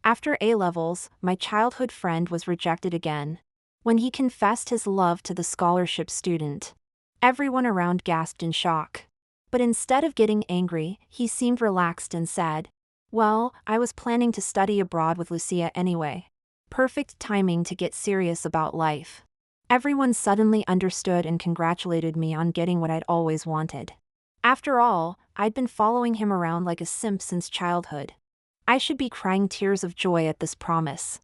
After A-levels, my childhood friend was rejected again. When he confessed his love to the scholarship student, everyone around gasped in shock. But instead of getting angry, he seemed relaxed and said, "Well, I was planning to study abroad with Lucia anyway. Perfect timing to get serious about life." Everyone suddenly understood and congratulated me on getting what I'd always wanted. After all, I'd been following him around like a simp since childhood. I should be crying tears of joy at this promise.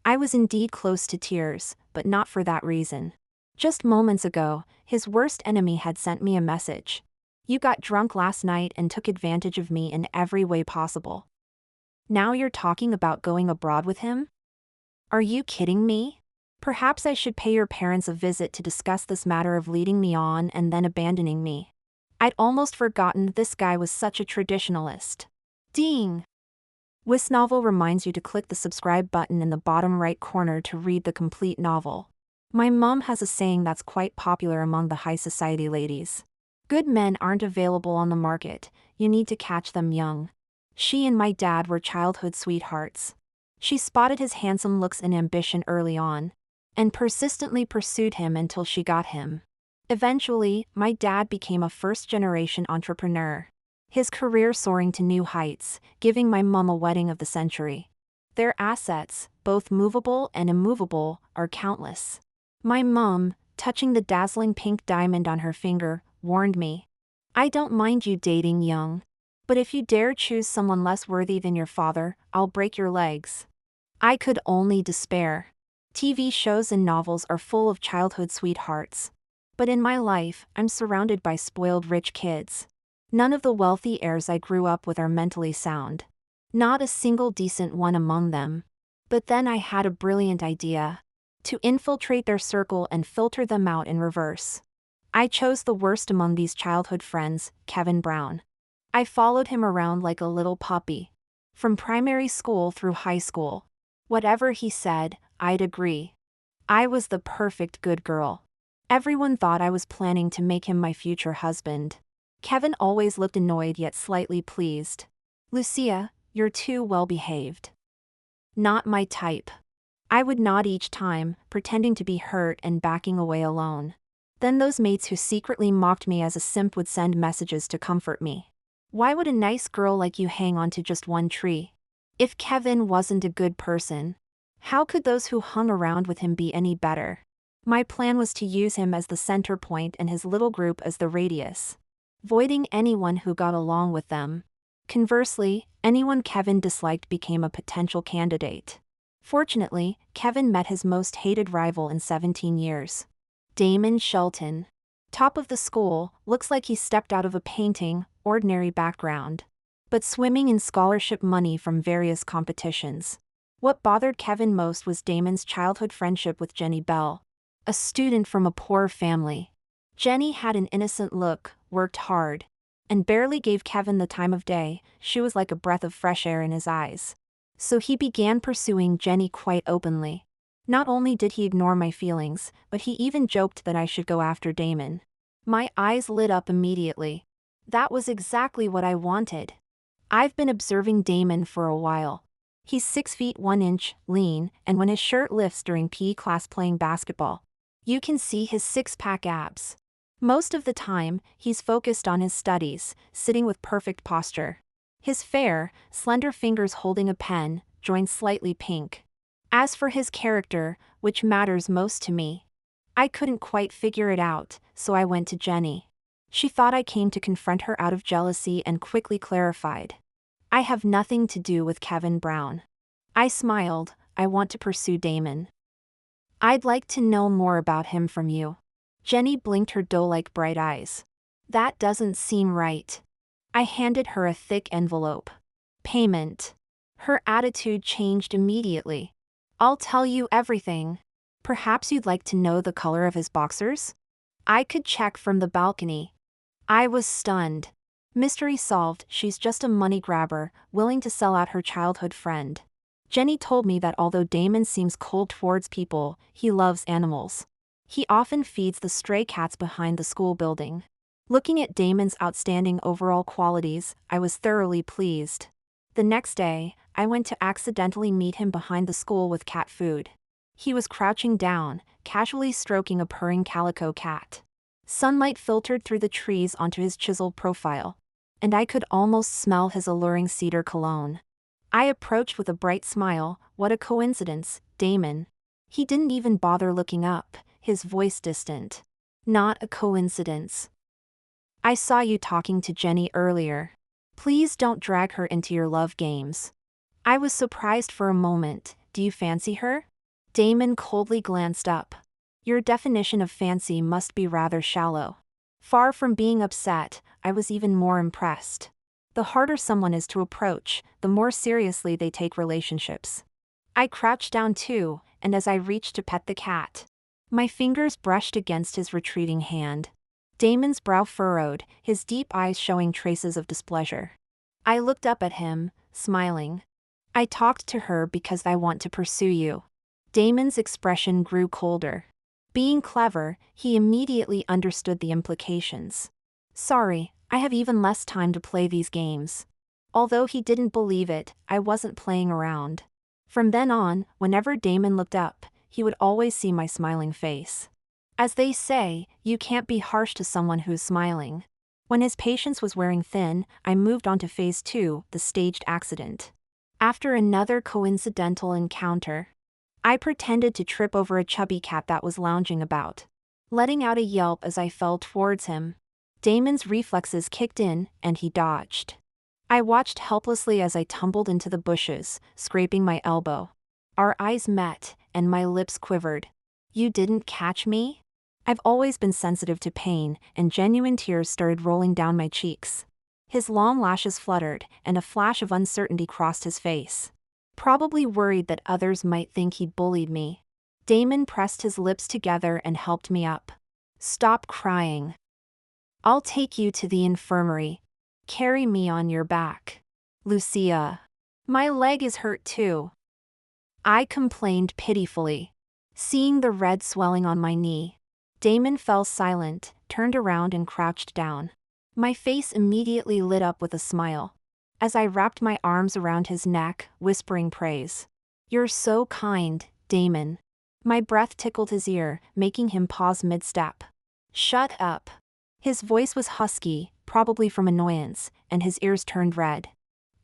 I was indeed close to tears, but not for that reason. Just moments ago, his worst enemy had sent me a message. "You got drunk last night and took advantage of me in every way possible. Now you're talking about going abroad with him? Are you kidding me? Perhaps I should pay your parents a visit to discuss this matter of leading me on and then abandoning me." I'd almost forgotten this guy was such a traditionalist. Ding! This novel reminds you to click the subscribe button in the bottom right corner to read the complete novel. My mom has a saying that's quite popular among the high society ladies. Good men aren't available on the market, you need to catch them young. She and my dad were childhood sweethearts. She spotted his handsome looks and ambition early on, and persistently pursued him until she got him. Eventually, my dad became a first-generation entrepreneur, his career soaring to new heights, giving my mom a wedding of the century. Their assets, both movable and immovable, are countless. My mom, touching the dazzling pink diamond on her finger, warned me, "I don't mind you dating young, but if you dare choose someone less worthy than your father, I'll break your legs." I could only despair. TV shows and novels are full of childhood sweethearts. But in my life, I'm surrounded by spoiled rich kids. None of the wealthy heirs I grew up with are mentally sound. Not a single decent one among them. But then I had a brilliant idea. To infiltrate their circle and filter them out in reverse. I chose the worst among these childhood friends, Kevin Brown. I followed him around like a little puppy. From primary school through high school. Whatever he said, I'd agree. I was the perfect good girl. Everyone thought I was planning to make him my future husband. Kevin always looked annoyed yet slightly pleased. "Lucia, you're too well behaved." Not my type. I would nod each time, pretending to be hurt and backing away alone. Then those mates who secretly mocked me as a simp would send messages to comfort me. Why would a nice girl like you hang on to just one tree? If Kevin wasn't a good person, how could those who hung around with him be any better? My plan was to use him as the center point and his little group as the radius, voiding anyone who got along with them. Conversely, anyone Kevin disliked became a potential candidate. Fortunately, Kevin met his most hated rival in 17 years. Damon Shelton. Top of the school, looks like he stepped out of a painting, ordinary background. But swimming in scholarship money from various competitions. What bothered Kevin most was Damon's childhood friendship with Jenny Bell, a student from a poor family. Jenny had an innocent look, worked hard, and barely gave Kevin the time of day. She was like a breath of fresh air in his eyes. So he began pursuing Jenny quite openly. Not only did he ignore my feelings, but he even joked that I should go after Damon. My eyes lit up immediately. That was exactly what I wanted. I've been observing Damon for a while. He's 6 feet 1 inch, lean, and when his shirt lifts during PE class playing basketball, you can see his six-pack abs. Most of the time, he's focused on his studies, sitting with perfect posture. His fair, slender fingers holding a pen, joined slightly pink. As for his character, which matters most to me, I couldn't quite figure it out, so I went to Jenny. She thought I came to confront her out of jealousy and quickly clarified, "I have nothing to do with Kevin Brown." I smiled, "I want to pursue Damon. I'd like to know more about him from you." Jenny blinked her doe-like bright eyes. "That doesn't seem right." I handed her a thick envelope. "Payment." Her attitude changed immediately. "I'll tell you everything. Perhaps you'd like to know the color of his boxers?" I could check from the balcony. I was stunned. Mystery solved, she's just a money grabber, willing to sell out her childhood friend. Jenny told me that although Damon seems cold towards people, he loves animals. He often feeds the stray cats behind the school building. Looking at Damon's outstanding overall qualities, I was thoroughly pleased. The next day, I went to accidentally meet him behind the school with cat food. He was crouching down, casually stroking a purring calico cat. Sunlight filtered through the trees onto his chiseled profile, and I could almost smell his alluring cedar cologne. I approached with a bright smile. "What a coincidence, Damon." He didn't even bother looking up, his voice distant. "Not a coincidence. I saw you talking to Jenny earlier. Please don't drag her into your love games." I was surprised for a moment. "Do you fancy her?" Damon coldly glanced up. "Your definition of fancy must be rather shallow." Far from being upset, I was even more impressed. The harder someone is to approach, the more seriously they take relationships. I crouched down too, and as I reached to pet the cat, my fingers brushed against his retreating hand. Damon's brow furrowed, his deep eyes showing traces of displeasure. I looked up at him, smiling. "I talked to her because I want to pursue you." Damon's expression grew colder. Being clever, he immediately understood the implications. "Sorry, I have even less time to play these games." Although he didn't believe it, I wasn't playing around. From then on, whenever Damon looked up, he would always see my smiling face. As they say, you can't be harsh to someone who's smiling. When his patience was wearing thin, I moved on to phase 2, the staged accident. After another coincidental encounter, I pretended to trip over a chubby cat that was lounging about, letting out a yelp as I fell towards him. Damon's reflexes kicked in, and he dodged. I watched helplessly as I tumbled into the bushes, scraping my elbow. Our eyes met, and my lips quivered. "You didn't catch me?" I've always been sensitive to pain, and genuine tears started rolling down my cheeks. His long lashes fluttered, and a flash of uncertainty crossed his face. Probably worried that others might think he'd bullied me. Damon pressed his lips together and helped me up. "Stop crying. I'll take you to the infirmary. Carry me on your back." "Lucia, my leg is hurt too," I complained pitifully, seeing the red swelling on my knee. Damon fell silent, turned around and crouched down. My face immediately lit up with a smile, as I wrapped my arms around his neck, whispering praise. "You're so kind, Damon." My breath tickled his ear, making him pause mid-step. "Shut up." His voice was husky, probably from annoyance, and his ears turned red.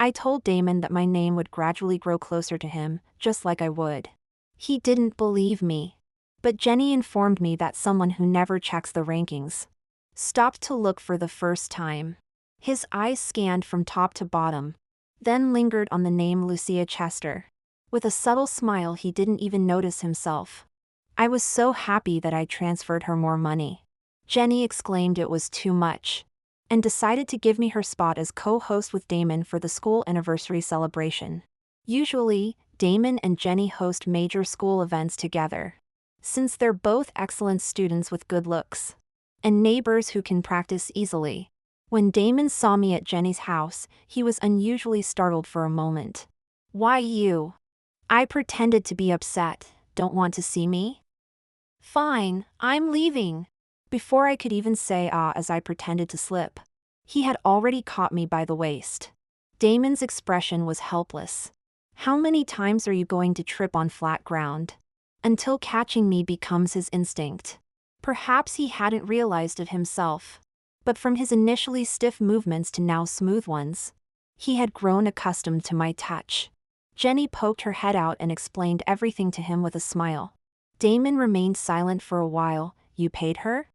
I told Damon that my name would gradually grow closer to him, just like I would. He didn't believe me. But Jenny informed me that someone who never checks the rankings stopped to look for the first time. His eyes scanned from top to bottom, then lingered on the name Lucia Chester. With a subtle smile, he didn't even notice himself. I was so happy that I transferred her more money. Jenny exclaimed it was too much, and decided to give me her spot as co-host with Damon for the school anniversary celebration. Usually, Damon and Jenny host major school events together, since they're both excellent students with good looks and neighbors who can practice easily. When Damon saw me at Jenny's house, he was unusually startled for a moment. "Why you?" I pretended to be upset. "Don't want to see me?" "Fine, I'm leaving." Before I could even say as I pretended to slip, he had already caught me by the waist. Damon's expression was helpless. How many times are you going to trip on flat ground until catching me becomes his instinct? Perhaps he hadn't realized it himself, but from his initially stiff movements to now smooth ones, he had grown accustomed to my touch. Jenny poked her head out and explained everything to him with a smile. Damon remained silent for a while. "You paid her?"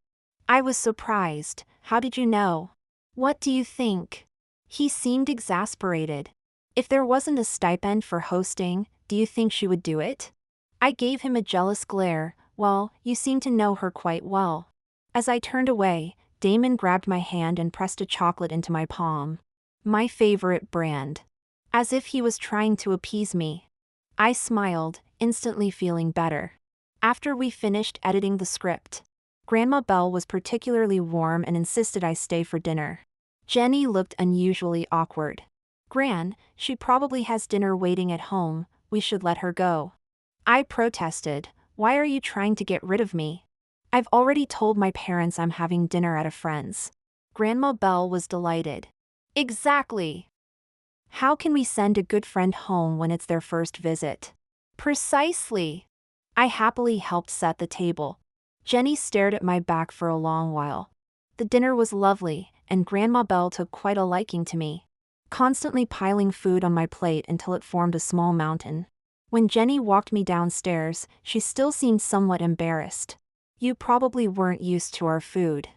I was surprised. "How did you know?" "What do you think?" He seemed exasperated. "If there wasn't a stipend for hosting, do you think she would do it?" I gave him a jealous glare. "Well, you seem to know her quite well." As I turned away, Damon grabbed my hand and pressed a chocolate into my palm. My favorite brand. As if he was trying to appease me. I smiled, instantly feeling better. After we finished editing the script, Grandma Belle was particularly warm and insisted I stay for dinner. Jenny looked unusually awkward. "Gran, she probably has dinner waiting at home, we should let her go." I protested. "Why are you trying to get rid of me? I've already told my parents I'm having dinner at a friend's." Grandma Belle was delighted. "Exactly. How can we send a good friend home when it's their first visit? Precisely. I happily helped set the table. Jenny stared at my back for a long while. The dinner was lovely, and Grandma Belle took quite a liking to me, constantly piling food on my plate until it formed a small mountain. When Jenny walked me downstairs, she still seemed somewhat embarrassed. You probably weren't used to our food.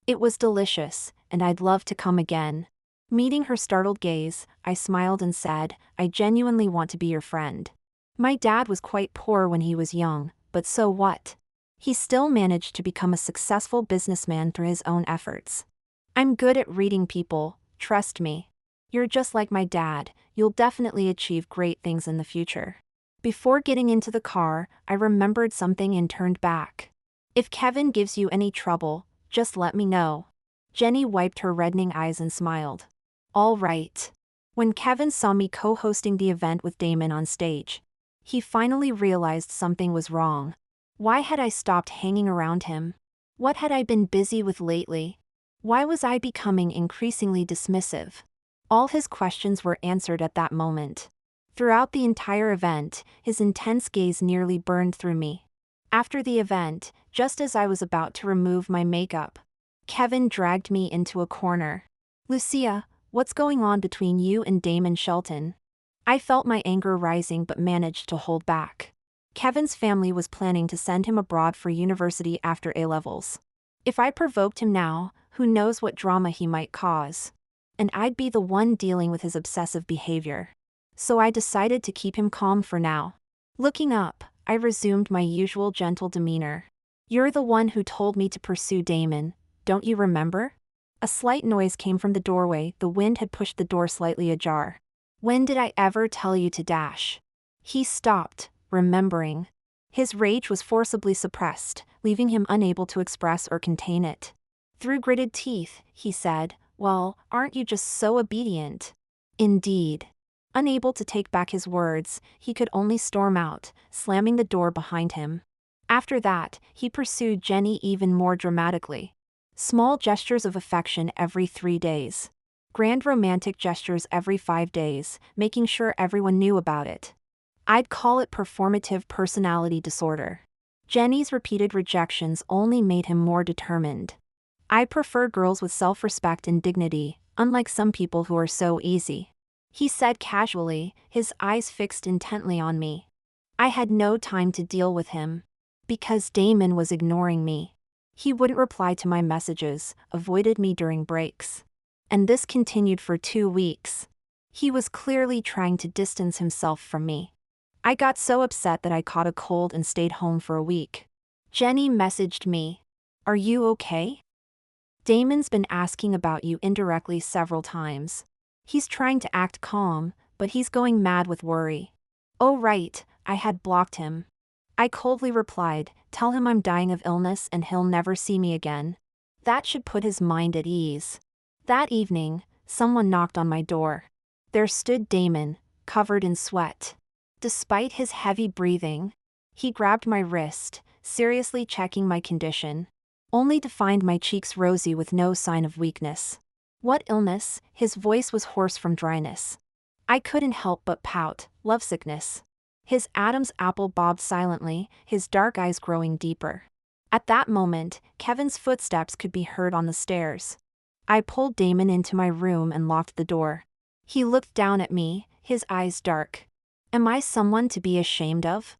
It was delicious, and I'd love to come again. Meeting her startled gaze, I smiled and said, I genuinely want to be your friend. My dad was quite poor when he was young, but so what? He still managed to become a successful businessman through his own efforts. I'm good at reading people, trust me. You're just like my dad, you'll definitely achieve great things in the future. Before getting into the car, I remembered something and turned back. If Kevin gives you any trouble, just let me know. Jenny wiped her reddening eyes and smiled. All right. When Kevin saw me co-hosting the event with Damon on stage, he finally realized something was wrong. Why had I stopped hanging around him? What had I been busy with lately? Why was I becoming increasingly dismissive? All his questions were answered at that moment. Throughout the entire event, his intense gaze nearly burned through me. After the event, just as I was about to remove my makeup, Kevin dragged me into a corner. Lucia, what's going on between you and Damon Shelton? I felt my anger rising but managed to hold back. Kevin's family was planning to send him abroad for university after A-levels. If I provoked him now, who knows what drama he might cause. And I'd be the one dealing with his obsessive behavior. So I decided to keep him calm for now. Looking up, I resumed my usual gentle demeanor. You're the one who told me to pursue Damon, don't you remember? A slight noise came from the doorway, the wind had pushed the door slightly ajar. When did I ever tell you to dash? He stopped, remembering. His rage was forcibly suppressed, leaving him unable to express or contain it. Through gritted teeth, he said, Well, aren't you just so obedient? Indeed. Unable to take back his words, he could only storm out, slamming the door behind him. After that, he pursued Jenny even more dramatically. Small gestures of affection every 3 days. Grand romantic gestures every 5 days, making sure everyone knew about it. I'd call it performative personality disorder. Jenny's repeated rejections only made him more determined. I prefer girls with self-respect and dignity, unlike some people who are so easy. He said casually, his eyes fixed intently on me. I had no time to deal with him. Because Damon was ignoring me. He wouldn't reply to my messages, avoided me during breaks. And this continued for 2 weeks. He was clearly trying to distance himself from me. I got so upset that I caught a cold and stayed home for a week. Jenny messaged me. Are you okay? Damon's been asking about you indirectly several times. He's trying to act calm, but he's going mad with worry. Oh right, I had blocked him. I coldly replied, tell him I'm dying of illness and he'll never see me again. That should put his mind at ease. That evening, someone knocked on my door. There stood Damon, covered in sweat. Despite his heavy breathing, he grabbed my wrist, seriously checking my condition, only to find my cheeks rosy with no sign of weakness. What illness? His voice was hoarse from dryness. I couldn't help but pout, lovesickness. His Adam's apple bobbed silently, his dark eyes growing deeper. At that moment, Kevin's footsteps could be heard on the stairs. I pulled Damon into my room and locked the door. He looked down at me, his eyes dark. Am I someone to be ashamed of?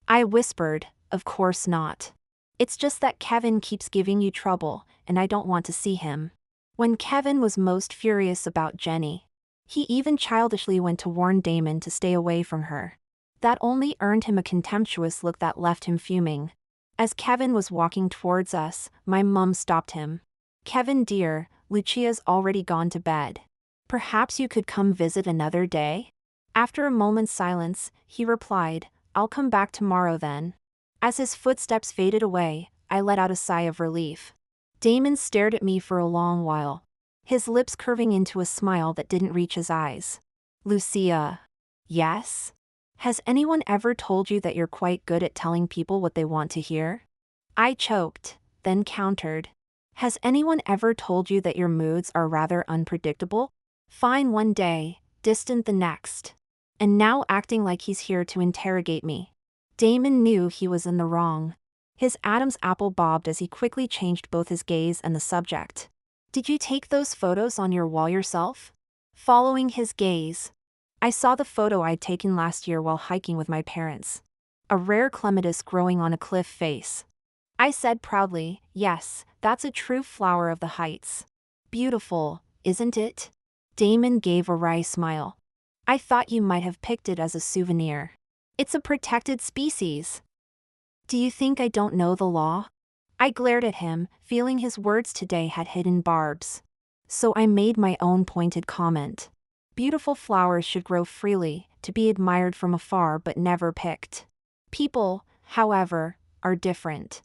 I whispered, of course not. It's just that Kevin keeps giving you trouble, and I don't want to see him. When Kevin was most furious about Jenny, he even childishly went to warn Damon to stay away from her. That only earned him a contemptuous look that left him fuming. As Kevin was walking towards us, my mum stopped him. Kevin dear, Lucia's already gone to bed. Perhaps you could come visit another day? After a moment's silence, he replied, I'll come back tomorrow then. As his footsteps faded away, I let out a sigh of relief. Damon stared at me for a long while, his lips curving into a smile that didn't reach his eyes. Lucia. Yes? Has anyone ever told you that you're quite good at telling people what they want to hear? I choked, then countered. Has anyone ever told you that your moods are rather unpredictable? Fine one day, distant the next. And now acting like he's here to interrogate me. Damon knew he was in the wrong. His Adam's apple bobbed as he quickly changed both his gaze and the subject. Did you take those photos on your wall yourself? Following his gaze. I saw the photo I'd taken last year while hiking with my parents. A rare clematis growing on a cliff face. I said proudly, yes, that's a true flower of the heights. Beautiful, isn't it? Damon gave a wry smile. I thought you might have picked it as a souvenir. It's a protected species. Do you think I don't know the law? I glared at him, feeling his words today had hidden barbs. So I made my own pointed comment. Beautiful flowers should grow freely, to be admired from afar but never picked. People, however, are different.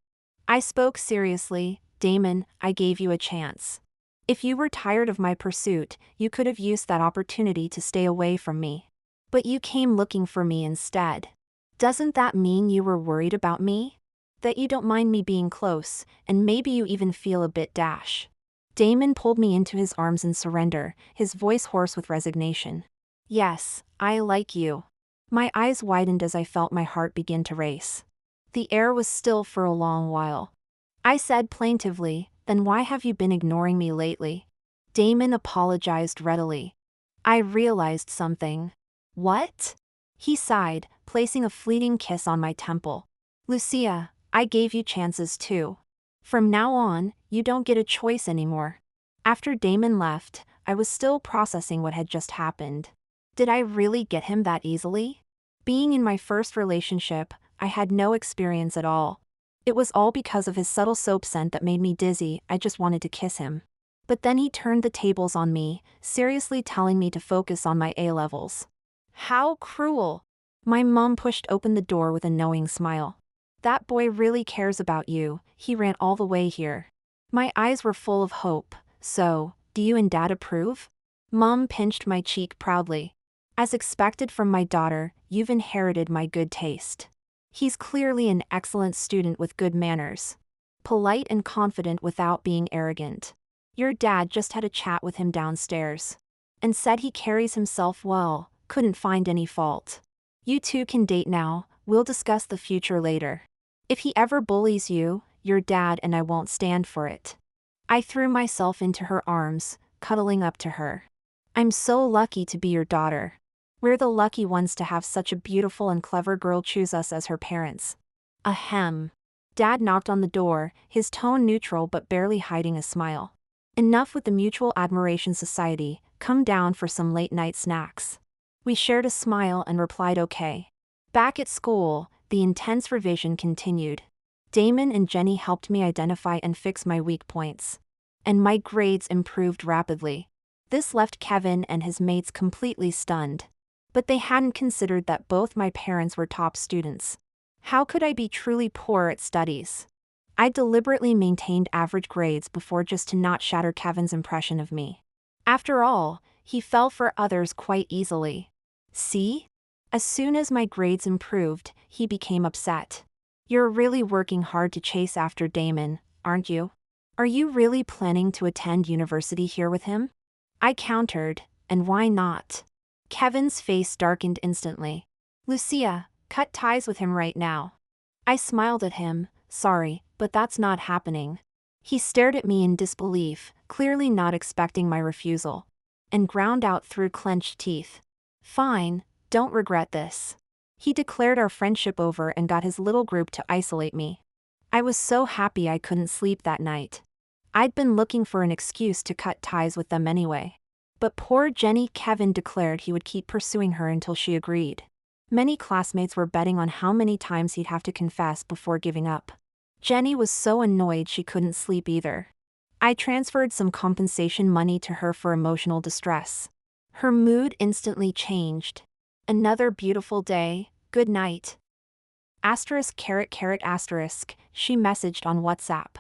I spoke seriously. Damon, I gave you a chance. If you were tired of my pursuit, you could have used that opportunity to stay away from me. But you came looking for me instead. Doesn't that mean you were worried about me? That you don't mind me being close, and maybe you even feel a bit dash. Damon pulled me into his arms in surrender, his voice hoarse with resignation. Yes, I like you. My eyes widened as I felt my heart begin to race. The air was still for a long while. I said plaintively, then why have you been ignoring me lately? Damon apologized readily. I realized something. What? He sighed, placing a fleeting kiss on my temple. Lucia, I gave you chances too. From now on, you don't get a choice anymore. After Damon left, I was still processing what had just happened. Did I really get him that easily? Being in my first relationship, I had no experience at all. It was all because of his subtle soap scent that made me dizzy. I just wanted to kiss him. But then he turned the tables on me, seriously telling me to focus on my A-levels. How cruel! My mom pushed open the door with a knowing smile. That boy really cares about you, he ran all the way here. My eyes were full of hope. So, do you and Dad approve? Mom pinched my cheek proudly. As expected from my daughter, you've inherited my good taste. He's clearly an excellent student with good manners. Polite and confident without being arrogant. Your dad just had a chat with him downstairs. And said he carries himself well, couldn't find any fault. You two can date now, we'll discuss the future later. If he ever bullies you, your dad and I won't stand for it. I threw myself into her arms, cuddling up to her. I'm so lucky to be your daughter. We're the lucky ones to have such a beautiful and clever girl choose us as her parents. Ahem. Dad knocked on the door, his tone neutral but barely hiding a smile. Enough with the Mutual Admiration Society, come down for some late-night snacks. We shared a smile and replied okay. Back at school, the intense revision continued. Damon and Jenny helped me identify and fix my weak points. And my grades improved rapidly. This left Kevin and his mates completely stunned. But they hadn't considered that both my parents were top students. How could I be truly poor at studies? I deliberately maintained average grades before just to not shatter Kevin's impression of me. After all, he fell for others quite easily. See? As soon as my grades improved, he became upset. You're really working hard to chase after Damon, aren't you? Are you really planning to attend university here with him? I countered, and why not? Kevin's face darkened instantly. Lucia, cut ties with him right now. I smiled at him, sorry, but that's not happening. He stared at me in disbelief, clearly not expecting my refusal, and ground out through clenched teeth. Fine, don't regret this. He declared our friendship over and got his little group to isolate me. I was so happy I couldn't sleep that night. I'd been looking for an excuse to cut ties with them anyway. But poor Jenny. Kevin declared he would keep pursuing her until she agreed. Many classmates were betting on how many times he'd have to confess before giving up. Jenny was so annoyed she couldn't sleep either. I transferred some compensation money to her for emotional distress. Her mood instantly changed. Another beautiful day, good night. Asterisk caret caret asterisk, she messaged on WhatsApp.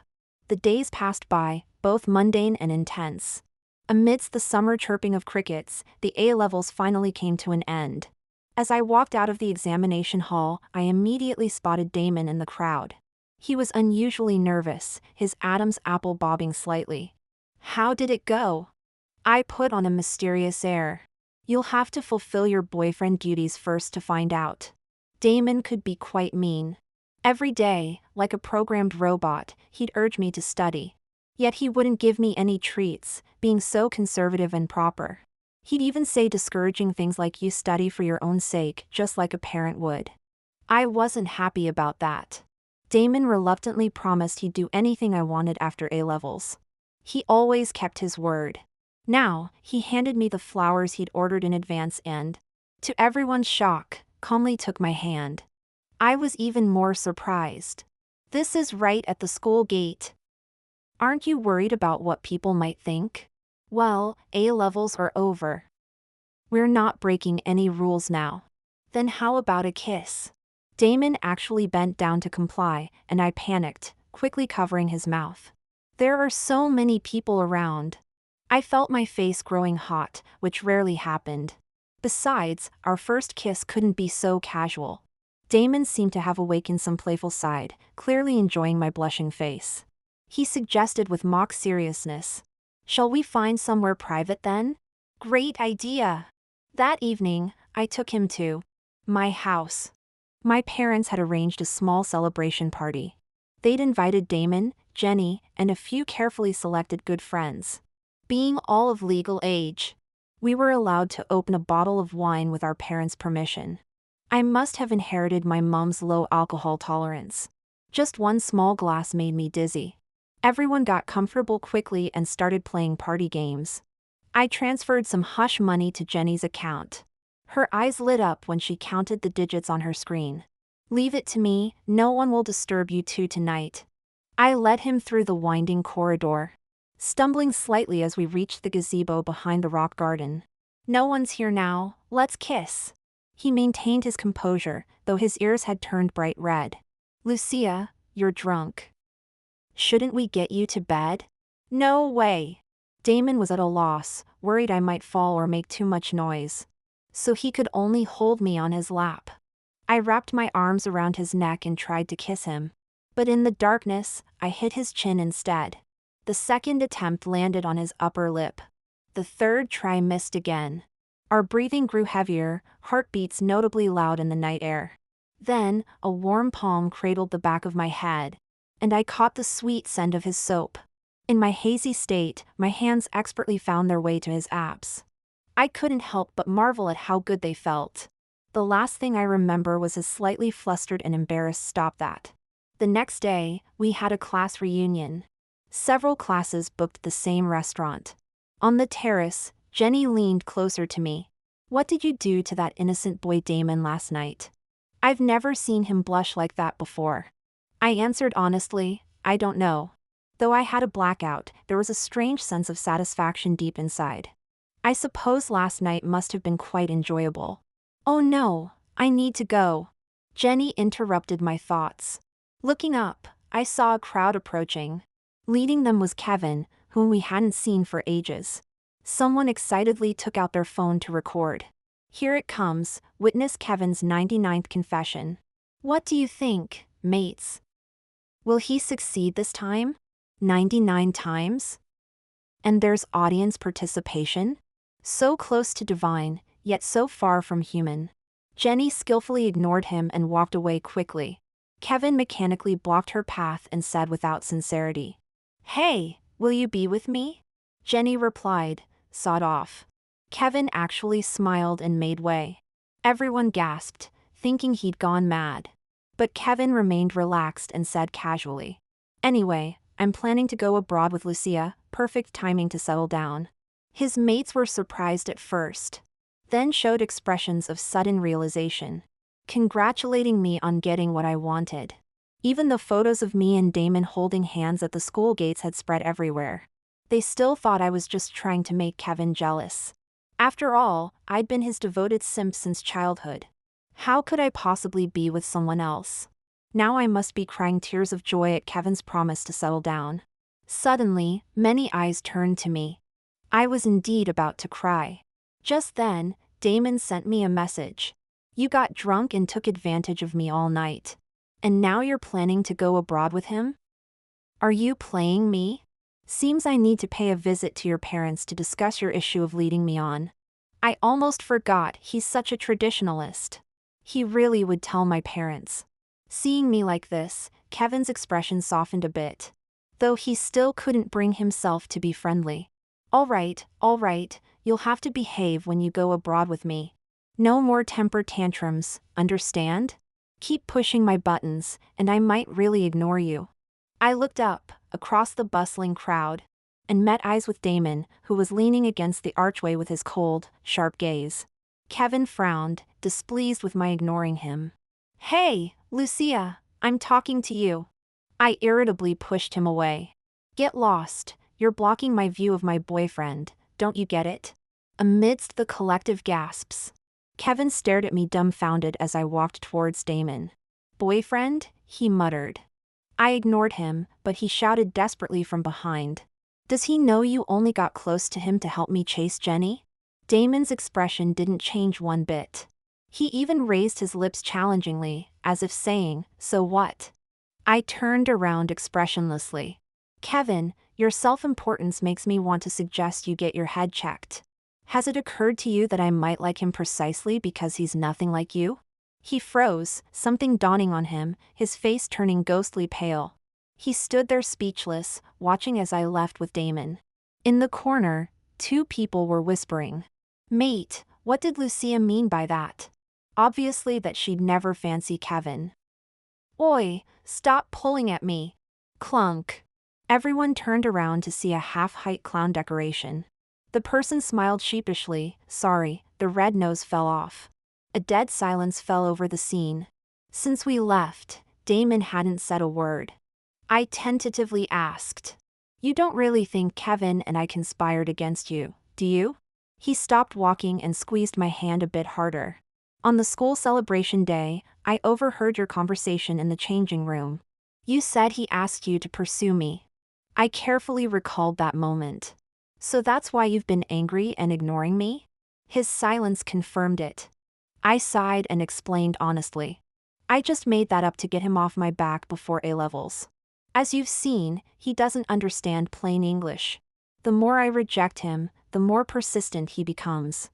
The days passed by, both mundane and intense. Amidst the summer chirping of crickets, the A-levels finally came to an end. As I walked out of the examination hall, I immediately spotted Damon in the crowd. He was unusually nervous, his Adam's apple bobbing slightly. How did it go? I put on a mysterious air. You'll have to fulfill your boyfriend duties first to find out. Damon could be quite mean. Every day, like a programmed robot, he'd urge me to study. Yet he wouldn't give me any treats, being so conservative and proper. He'd even say discouraging things like you study for your own sake, just like a parent would. I wasn't happy about that. Damon reluctantly promised he'd do anything I wanted after A-levels. He always kept his word. Now, he handed me the flowers he'd ordered in advance and, to everyone's shock, calmly took my hand. I was even more surprised. This is right at the school gate. Aren't you worried about what people might think? Well, A-levels are over. We're not breaking any rules now. Then how about a kiss? Damon actually bent down to comply, and I panicked, quickly covering his mouth. There are so many people around. I felt my face growing hot, which rarely happened. Besides, our first kiss couldn't be so casual. Damon seemed to have awakened some playful side, clearly enjoying my blushing face. He suggested with mock seriousness, "Shall we find somewhere private then?" Great idea! That evening, I took him to my house. My parents had arranged a small celebration party. They'd invited Damon, Jenny, and a few carefully selected good friends. Being all of legal age, we were allowed to open a bottle of wine with our parents' permission. I must have inherited my mom's low alcohol tolerance. Just one small glass made me dizzy. Everyone got comfortable quickly and started playing party games. I transferred some hush money to Jenny's account. Her eyes lit up when she counted the digits on her screen. "Leave it to me, no one will disturb you two tonight." I led him through the winding corridor, stumbling slightly as we reached the gazebo behind the rock garden. "No one's here now, let's kiss." He maintained his composure, though his ears had turned bright red. "Lucia, you're drunk. Shouldn't we get you to bed?" "No way." Damon was at a loss, worried I might fall or make too much noise. So he could only hold me on his lap. I wrapped my arms around his neck and tried to kiss him. But in the darkness, I hit his chin instead. The second attempt landed on his upper lip. The third try missed again. Our breathing grew heavier, heartbeats notably loud in the night air. Then, a warm palm cradled the back of my head, and I caught the sweet scent of his soap. In my hazy state, my hands expertly found their way to his abs. I couldn't help but marvel at how good they felt. The last thing I remember was his slightly flustered and embarrassed "Stop that." The next day, we had a class reunion. Several classes booked the same restaurant. On the terrace, Jenny leaned closer to me. "What did you do to that innocent boy Damon last night?" I've never seen him blush like that before. I answered honestly, "I don't know." Though I had a blackout, there was a strange sense of satisfaction deep inside. I suppose last night must have been quite enjoyable. "Oh no, I need to go." Jenny interrupted my thoughts. Looking up, I saw a crowd approaching. Leading them was Kevin, whom we hadn't seen for ages. Someone excitedly took out their phone to record. "Here it comes, witness Kevin's 99th confession." What do you think, mates? Will he succeed this time? 99 times? And there's audience participation? So close to divine, yet so far from human. Jenny skillfully ignored him and walked away quickly. Kevin mechanically blocked her path and said without sincerity, "Hey, will you be with me?" Jenny replied, "Sod off." Kevin actually smiled and made way. Everyone gasped, thinking he'd gone mad. But Kevin remained relaxed and said casually, "Anyway, I'm planning to go abroad with Lucia, perfect timing to settle down." His mates were surprised at first, then showed expressions of sudden realization, congratulating me on getting what I wanted. Even the photos of me and Damon holding hands at the school gates had spread everywhere. They still thought I was just trying to make Kevin jealous. After all, I'd been his devoted simp since childhood. How could I possibly be with someone else? Now I must be crying tears of joy at Kevin's promise to settle down. Suddenly, many eyes turned to me. I was indeed about to cry. Just then, Damon sent me a message. "You got drunk and took advantage of me all night. And now you're planning to go abroad with him? Are you playing me? Seems I need to pay a visit to your parents to discuss your issue of leading me on." I almost forgot he's such a traditionalist. He really would tell my parents. Seeing me like this, Kevin's expression softened a bit, though he still couldn't bring himself to be friendly. All right, you'll have to behave when you go abroad with me. No more temper tantrums, understand? Keep pushing my buttons, and I might really ignore you. I looked up, across the bustling crowd, and met eyes with Damon, who was leaning against the archway with his cold, sharp gaze. Kevin frowned, displeased with my ignoring him. Hey, Lucia, I'm talking to you. I irritably pushed him away. Get lost, you're blocking my view of my boyfriend, don't you get it? Amidst the collective gasps, Kevin stared at me dumbfounded as I walked towards Damon. Boyfriend? He muttered. I ignored him, but he shouted desperately from behind. Does he know you only got close to him to help me chase Jenny? Damon's expression didn't change one bit. He even raised his lips challengingly, as if saying, so what? I turned around expressionlessly. Kevin, your self-importance makes me want to suggest you get your head checked. Has it occurred to you that I might like him precisely because he's nothing like you? He froze, something dawning on him, his face turning ghostly pale. He stood there speechless, watching as I left with Damon. In the corner, two people were whispering. Mate, what did Lucia mean by that? Obviously that she'd never fancy Kevin. Oi, stop pulling at me. Clunk. Everyone turned around to see a half-height clown decoration. The person smiled sheepishly, sorry, the red nose fell off. A dead silence fell over the scene. Since we left, Damon hadn't said a word. I tentatively asked. You don't really think Kevin and I conspired against you, do you? He stopped walking and squeezed my hand a bit harder. On the school celebration day, I overheard your conversation in the changing room. You said he asked you to pursue me. I carefully recalled that moment. So that's why you've been angry and ignoring me? His silence confirmed it. I sighed and explained honestly. I just made that up to get him off my back before A-levels. As you've seen, he doesn't understand plain English. The more I reject him, the more persistent he becomes.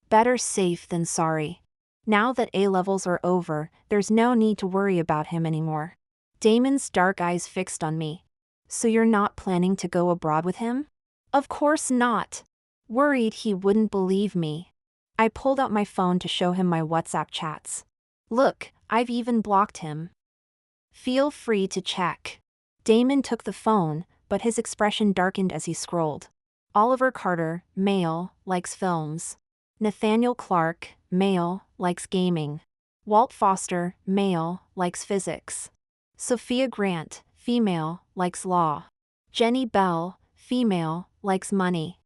Better safe than sorry. Now that A-levels are over, there's no need to worry about him anymore. Damon's dark eyes fixed on me. So you're not planning to go abroad with him? Of course not. Worried he wouldn't believe me. I pulled out my phone to show him my WhatsApp chats. Look, I've even blocked him. Feel free to check. Damon took the phone, but his expression darkened as he scrolled. Oliver Carter, male, likes films. Nathaniel Clark, male, likes gaming. Walt Foster, male, likes physics. Sophia Grant, female, likes law. Jenny Bell, female, likes money.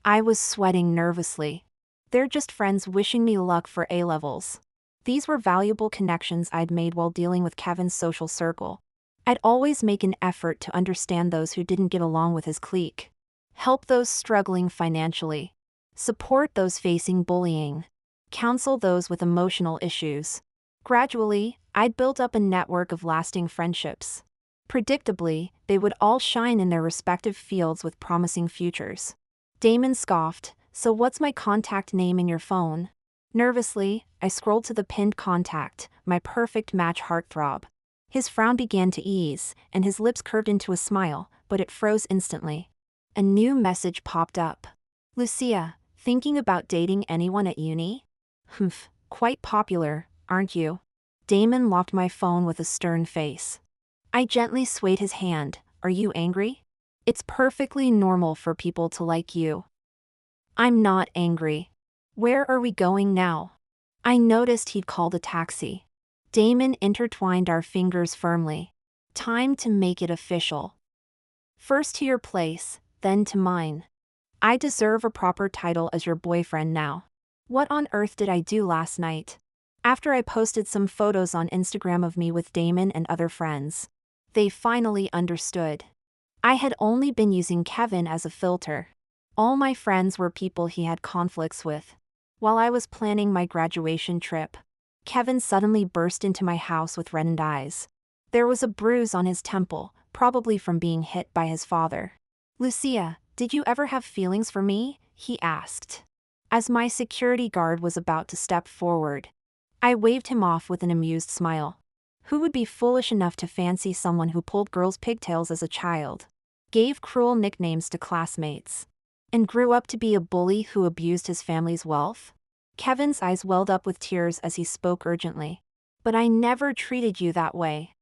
I was sweating nervously. They're just friends wishing me luck for A-levels. These were valuable connections I'd made while dealing with Kevin's social circle. I'd always make an effort to understand those who didn't get along with his clique. Help those struggling financially. Support those facing bullying. Counsel those with emotional issues. Gradually, I'd built up a network of lasting friendships. Predictably, they would all shine in their respective fields with promising futures. Damon scoffed, so what's my contact name in your phone? Nervously, I scrolled to the pinned contact, my perfect match heartthrob. His frown began to ease, and his lips curved into a smile, but it froze instantly. A new message popped up. Lucia, thinking about dating anyone at uni? Humph, quite popular, aren't you? Damon locked my phone with a stern face. I gently swayed his hand. Are you angry? It's perfectly normal for people to like you. I'm not angry. Where are we going now? I noticed he'd called a taxi. Damon intertwined our fingers firmly. Time to make it official. First to your place, then to mine. I deserve a proper title as your boyfriend now. What on earth did I do last night? After I posted some photos on Instagram of me with Damon and other friends. They finally understood. I had only been using Kevin as a filter. All my friends were people he had conflicts with. While I was planning my graduation trip, Kevin suddenly burst into my house with reddened eyes. There was a bruise on his temple, probably from being hit by his father. Lucia, did you ever have feelings for me? He asked. As my security guard was about to step forward, I waved him off with an amused smile. Who would be foolish enough to fancy someone who pulled girls' pigtails as a child, gave cruel nicknames to classmates, and grew up to be a bully who abused his family's wealth? Kevin's eyes welled up with tears as he spoke urgently. But I never treated you that way.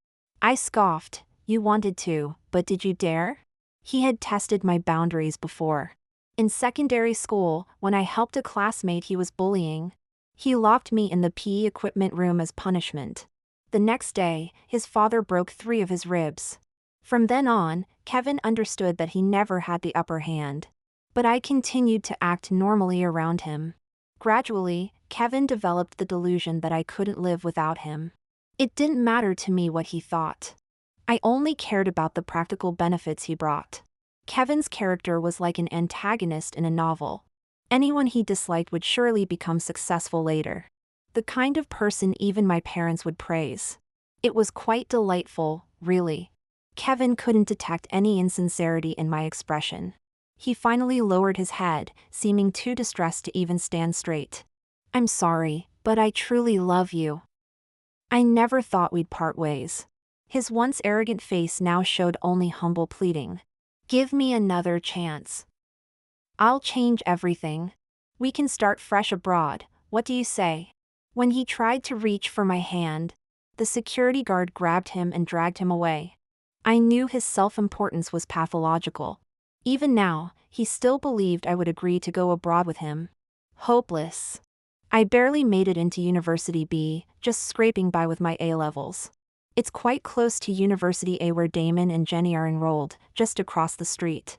I scoffed. You wanted to, but did you dare? He had tested my boundaries before. In secondary school, when I helped a classmate he was bullying, he locked me in the PE equipment room as punishment. The next day, his father broke 3 of his ribs. From then on, Kevin understood that he never had the upper hand. But I continued to act normally around him. Gradually, Kevin developed the delusion that I couldn't live without him. It didn't matter to me what he thought. I only cared about the practical benefits he brought. Kevin's character was like an antagonist in a novel. Anyone he disliked would surely become successful later. The kind of person even my parents would praise. It was quite delightful, really. Kevin couldn't detect any insincerity in my expression. He finally lowered his head, seeming too distressed to even stand straight. I'm sorry, but I truly love you. I never thought we'd part ways. His once arrogant face now showed only humble pleading. Give me another chance. I'll change everything. We can start fresh abroad, what do you say? When he tried to reach for my hand, the security guard grabbed him and dragged him away. I knew his self-importance was pathological. Even now, he still believed I would agree to go abroad with him. Hopeless. I barely made it into University B, just scraping by with my A-levels. It's quite close to University A where Damon and Jenny are enrolled, just across the street.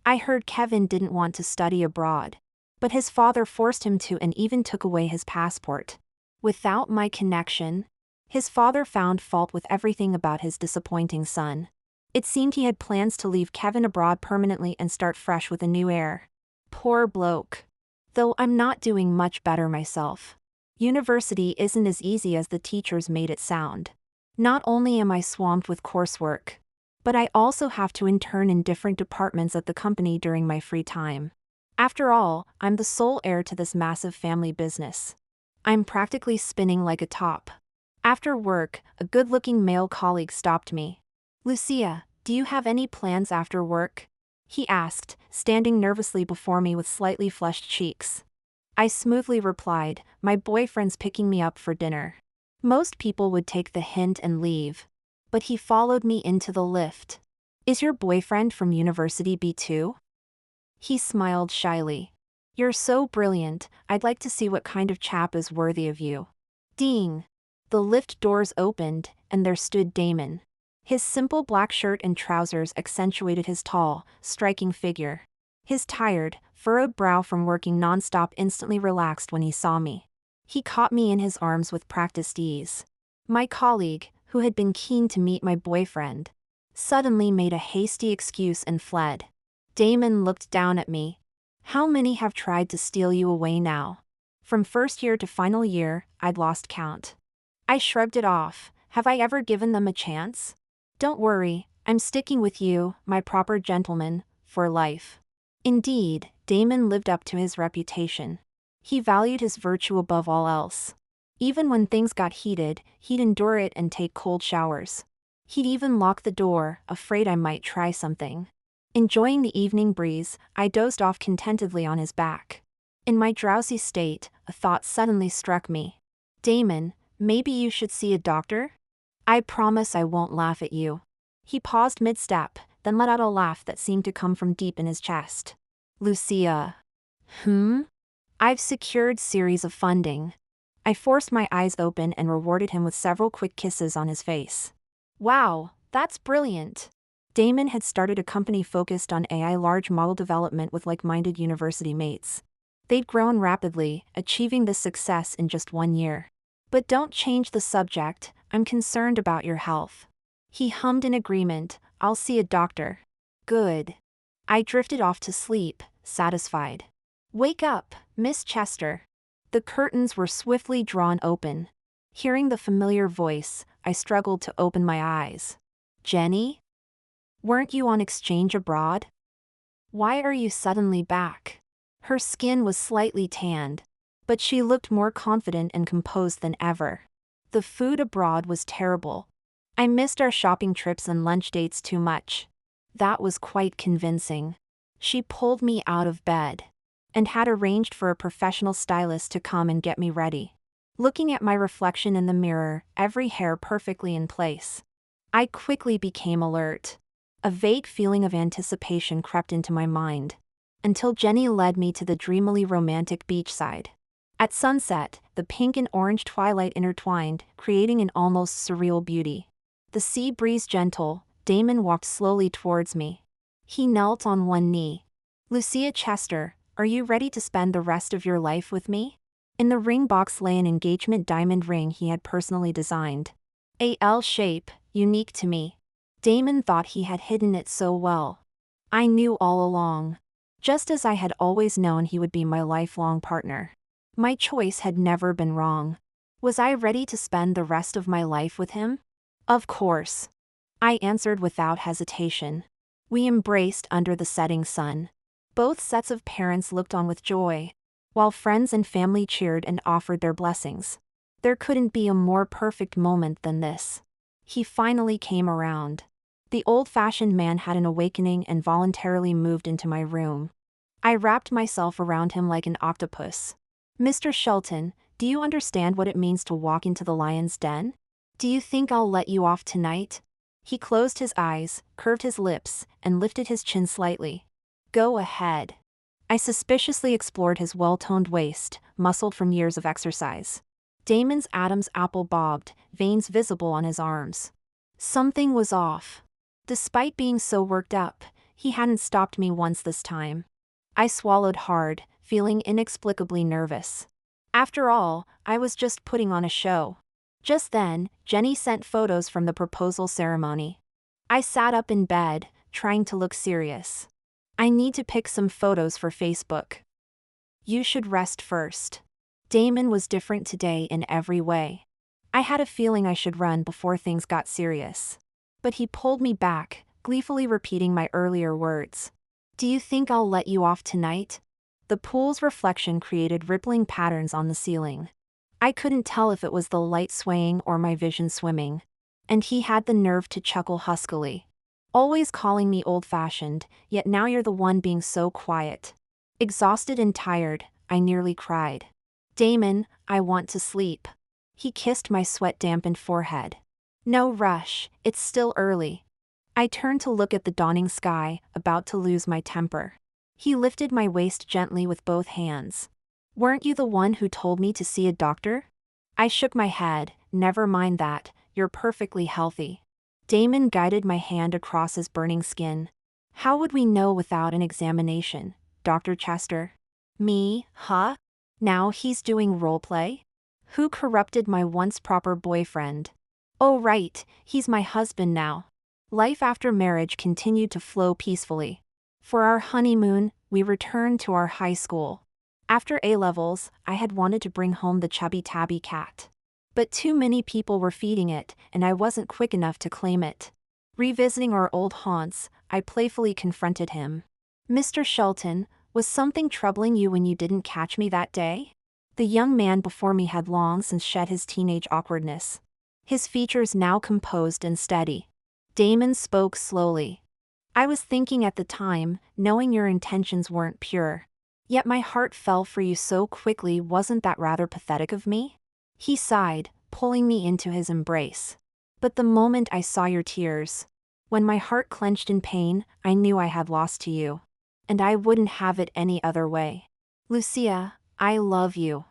I heard Kevin didn't want to study abroad, but his father forced him to and even took away his passport. Without my connection, his father found fault with everything about his disappointing son. It seemed he had plans to leave Kevin abroad permanently and start fresh with a new heir. Poor bloke. Though I'm not doing much better myself. University isn't as easy as the teachers made it sound. Not only am I swamped with coursework, but I also have to intern in different departments at the company during my free time. After all, I'm the sole heir to this massive family business. I'm practically spinning like a top. After work, a good-looking male colleague stopped me. Lucia, do you have any plans after work? He asked, standing nervously before me with slightly flushed cheeks. I smoothly replied, my boyfriend's picking me up for dinner. Most people would take the hint and leave. But he followed me into the lift. Is your boyfriend from University B too? He smiled shyly. You're so brilliant, I'd like to see what kind of chap is worthy of you. Ding! The lift doors opened, and there stood Damon. His simple black shirt and trousers accentuated his tall, striking figure. His tired, furrowed brow from working non-stop instantly relaxed when he saw me. He caught me in his arms with practiced ease. My colleague, who had been keen to meet my boyfriend, suddenly made a hasty excuse and fled. Damon looked down at me. How many have tried to steal you away now? From first year to final year, I'd lost count. I shrugged it off. Have I ever given them a chance? Don't worry, I'm sticking with you, my proper gentleman, for life. Indeed, Damon lived up to his reputation. He valued his virtue above all else. Even when things got heated, he'd endure it and take cold showers. He'd even lock the door, afraid I might try something. Enjoying the evening breeze, I dozed off contentedly on his back. In my drowsy state, a thought suddenly struck me. Damon, maybe you should see a doctor? I promise I won't laugh at you. He paused mid-step, then let out a laugh that seemed to come from deep in his chest. Lucia. I've secured series of funding. I forced my eyes open and rewarded him with several quick kisses on his face. Wow, that's brilliant. Damon had started a company focused on AI large model development with like-minded university mates. They'd grown rapidly, achieving this success in just 1 year. But don't change the subject, I'm concerned about your health. He hummed in agreement, I'll see a doctor. Good. I drifted off to sleep, satisfied. Wake up, Miss Chester. The curtains were swiftly drawn open. Hearing the familiar voice, I struggled to open my eyes. Jenny? Weren't you on exchange abroad? Why are you suddenly back? Her skin was slightly tanned, but she looked more confident and composed than ever. The food abroad was terrible. I missed our shopping trips and lunch dates too much. That was quite convincing. She pulled me out of bed and had arranged for a professional stylist to come and get me ready. Looking at my reflection in the mirror, every hair perfectly in place, I quickly became alert. A vague feeling of anticipation crept into my mind, until Jenny led me to the dreamily romantic beachside. At sunset, the pink and orange twilight intertwined, creating an almost surreal beauty. The sea breeze gentle, Damon walked slowly towards me. He knelt on one knee. "Lucia Chester, are you ready to spend the rest of your life with me?" In the ring box lay an engagement diamond ring he had personally designed. A L shape, unique to me. Damon thought he had hidden it so well. I knew all along. Just as I had always known he would be my lifelong partner. My choice had never been wrong. Was I ready to spend the rest of my life with him? Of course. I answered without hesitation. We embraced under the setting sun. Both sets of parents looked on with joy, while friends and family cheered and offered their blessings. There couldn't be a more perfect moment than this. He finally came around. The old-fashioned man had an awakening and voluntarily moved into my room. I wrapped myself around him like an octopus. "Mr. Shelton, do you understand what it means to walk into the lion's den? Do you think I'll let you off tonight?" He closed his eyes, curved his lips, and lifted his chin slightly. "Go ahead." I suspiciously explored his well-toned waist, muscled from years of exercise. Damon's Adam's apple bobbed, veins visible on his arms. Something was off. Despite being so worked up, he hadn't stopped me once this time. I swallowed hard, feeling inexplicably nervous. After all, I was just putting on a show. Just then, Jenny sent photos from the proposal ceremony. I sat up in bed, trying to look serious. "I need to pick some photos for Facebook." "You should rest first." Damon was different today in every way. I had a feeling I should run before things got serious. But he pulled me back, gleefully repeating my earlier words. "Do you think I'll let you off tonight?" The pool's reflection created rippling patterns on the ceiling. I couldn't tell if it was the light swaying or my vision swimming. And he had the nerve to chuckle huskily. "Always calling me old-fashioned, yet now you're the one being so quiet." Exhausted and tired, I nearly cried. "Damon, I want to sleep." He kissed my sweat-dampened forehead. "No rush, it's still early." I turned to look at the dawning sky, about to lose my temper. He lifted my waist gently with both hands. "Weren't you the one who told me to see a doctor?" I shook my head. "Never mind that, you're perfectly healthy." Damon guided my hand across his burning skin. "How would we know without an examination, Dr. Chester?" "Me, huh? Now he's doing roleplay? Who corrupted my once proper boyfriend? Oh right, he's my husband now." Life after marriage continued to flow peacefully. For our honeymoon, we returned to our high school. After A-levels, I had wanted to bring home the chubby tabby cat. But too many people were feeding it, and I wasn't quick enough to claim it. Revisiting our old haunts, I playfully confronted him. "Mr. Shelton, was something troubling you when you didn't catch me that day?" The young man before me had long since shed his teenage awkwardness. His features now composed and steady. Damon spoke slowly. "I was thinking at the time, knowing your intentions weren't pure. Yet my heart fell for you so quickly. Wasn't that rather pathetic of me?" He sighed, pulling me into his embrace. "But the moment I saw your tears, when my heart clenched in pain, I knew I had lost to you. And I wouldn't have it any other way. Lucia, I love you."